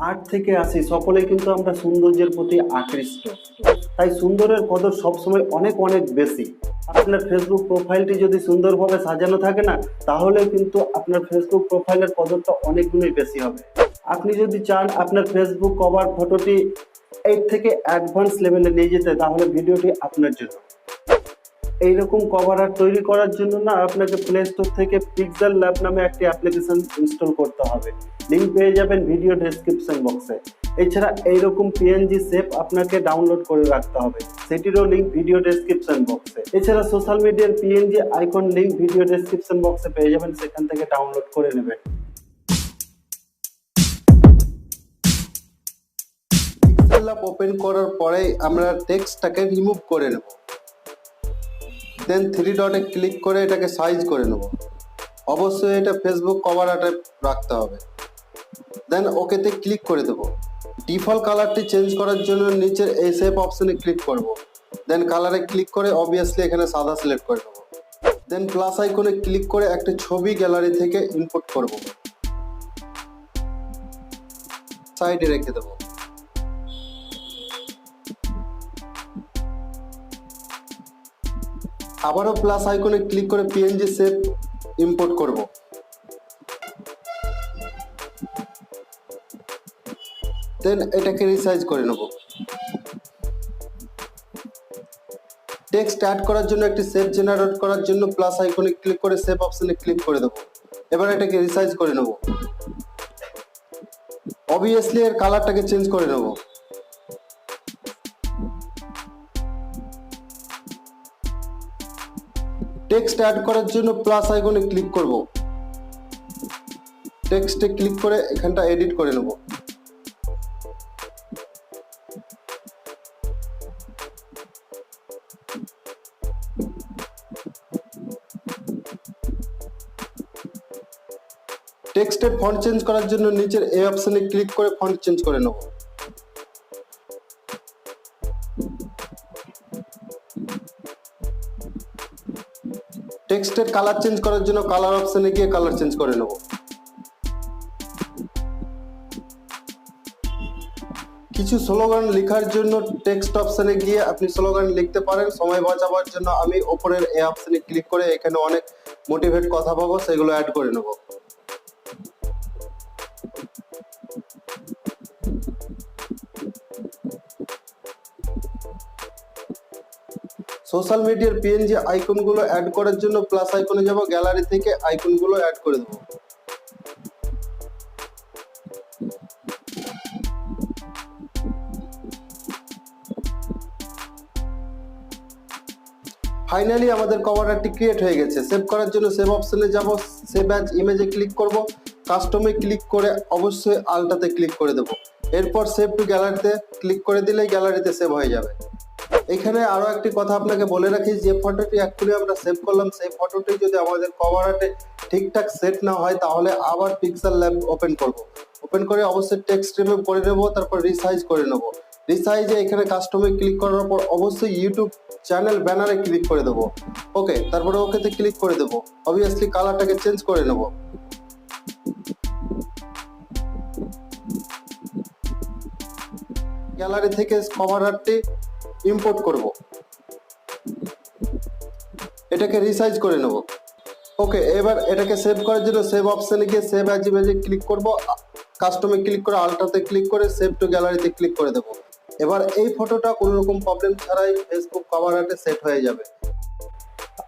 8 থেকে 80 সকলেই কিন্তু আমরা সৌন্দর্যের প্রতি আকৃষ্ট। তাই সুন্দরের কদর সবসময় অনেক অনেক বেশি। আপনার ফেসবুক প্রোফাইলটি যদি সুন্দরভাবে সাজানো থাকে না, তাহলে কিন্তু আপনার ফেসবুক প্রোফাইলের কদরটা অনেক গুণই বেশি হবে। আপনি যদি চান আপনার ফেসবুক কভার ফটোটি এর থেকে অ্যাডভান্স লেভেলে নিয়ে যেতে, তাহলে ভিডিওটি আপনার জন্য। এইরকম কভার আর্ট তৈরি করার জন্য না আপনাকে প্লে স্টোর থেকে পিক্সেল ল্যাব নামে একটি অ্যাপ্লিকেশন ইনস্টল করতে হবে। লিঙ্ক পেয়ে যাবেন ভিডিও ডেসক্রিপশন বক্সে। এছাড়া এইরকম পিএনজি শেপ আপনাকে ডাউনলোড করে রাখতে হবে, সেটিরও লিঙ্ক ভিডিও ডেসক্রিপশন বক্সে। এছাড়া সোশ্যাল মিডিয়ার PNG icon link video description বক্সে পেয়ে যাবেন, সেখান থেকে ডাউনলোড করে নেবেন। পিক্সেলল্যাব ওপেন করার পরে আমরা টেক্সটটাকে রিমুভ করে নেব। দেন 3 ডটে ক্লিক করে এটাকে সাইজ করে নেব। অবশ্যই এটা ফেসবুক কভার আর্টে রাখতে হবে। দেন ওকেতে ক্লিক করে দেব। ডিফল্ট কালারটি চেঞ্জ করার জন্য নিচের এই শেপ অপশনে ক্লিক করব। দেন কালারে ক্লিক করে অবভিয়াসলি এখানে সাদা সিলেক্ট করে নেব। দেন প্লাস আইকনে ক্লিক করে একটা ছবি গ্যালারি থেকে ইনপুট করব, সাইডে রেখে দেব। আবারও প্লাস আইকনে ক্লিক করে পিএনজি শেপ ইম্পোর্ট করব। দেন এটাকে রিসাইজ করে নেব। টেক্সট অ্যাড করার জন্য একটি শেপ জেনারেট করার জন্য প্লাস আইকনে ক্লিক করে শেপ অপশনে ক্লিক করে দেব। এবার এটাকে রিসাইজ করে নেব। অবভিয়াসলি এর কালারটাকে চেঞ্জ করে নেব। টেক্সট অ্যাড করার জন্য প্লাস আইকনে ক্লিক করব। টেক্সটে ক্লিক করে এখানটা এডিট করে নেব। টেক্সটের ফন্ট চেঞ্জ করার জন্য নিচের এই অপশনে ক্লিক করে ফন্ট চেঞ্জ করে নেব। টেক্সটের কালার চেঞ্জ করার জন্য কালার অপশনে গিয়ে কালার চেঞ্জ করে নেব। কিছু স্লোগান লেখার জন্য টেক্সট অপশনে গিয়ে আপনি স্লোগান লিখতে পারেন। সময় বাঁচাবার জন্য আমি উপরের এই অপশনে ক্লিক করে এখানে অনেক মোটিভেট কথা পাবো, সেগুলো অ্যাড করে নেব। সোশ্যাল মিডিয়ার পিএনজি আইকনগুলো অ্যাড করার জন্য প্লাস আইকনে যাব, গ্যালারি থেকে আইকনগুলো অ্যাড করে দেব। ফাইনালি আমাদের কভার আর্টটি ক্রিয়েট হয়ে গেছে। সেভ করার জন্য সেভ অপশনে যাব, সেভ অ্যাজ ইমেজে ক্লিক করব, কাস্টমে ক্লিক করে অবশ্যই আলটাতে ক্লিক করে দেব। এরপর সেভ টু গ্যালারিতে ক্লিক করে দিলে গ্যালারিতে সেভ হয়ে যাবে। এখানে আরো একটি কথা আপনাকে বলে রাখি, যে ফটোটি অ্যাকচুয়ালি আমরা সেভ করলাম, সেই ফটোটি যদি আমাদের কভার আর্টে ঠিকঠাক সেট না হয়, তাহলে আবার পিক্সেল ল্যাব ওপেন করব। ওপেন করে অবশ্যই টেক্সট রিমুভ করে নেব, তারপর রিসাইজ করে নেব। রিসাইজে এখানে কাস্টমে ক্লিক করার পর অবশ্যই ইউটিউব চ্যানেল ব্যানারে ক্লিক করে দেব। ওকে, তারপরে ওকেতে ক্লিক করে দেব। অবভিয়াসলি কালারটাকে চেঞ্জ করে নেব। গ্যালারি থেকে কভার আর্টটি ইম্পোর্ট করব, এটাকে রিসাইজ করে নেব। ওকে, এবার এটাকে সেভ করার জন্য সেভ অপশনে গিয়ে সেভ অ্যাজ ইমেজে ক্লিক করব, কাস্টমে ক্লিক করে আলটাতে ক্লিক করে সেভ টু গ্যালারিতে ক্লিক করে দেব। এবার এই ফটোটা কোনো রকম প্রবলেম ছাড়াই ফেসবুক কভার আর্টে সেট হয়ে যাবে।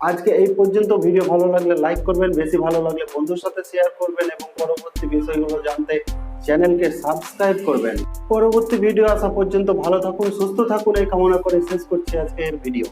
আজকে এই পর্যন্ত। ভিডিও ভালো লাগলে লাইক করবেন, বেশি ভালো লাগলে বন্ধুর সাথে শেয়ার করবেন এবং পরবর্তী বিষয়গুলো জানতে চ্যানেলকে সাবস্ক্রাইব করবেন। পরবর্তী ভিডিও আসা পর্যন্ত ভালো থাকুন, সুস্থ থাকুন এই কামনা করে শেষ করছি আজকের ভিডিও।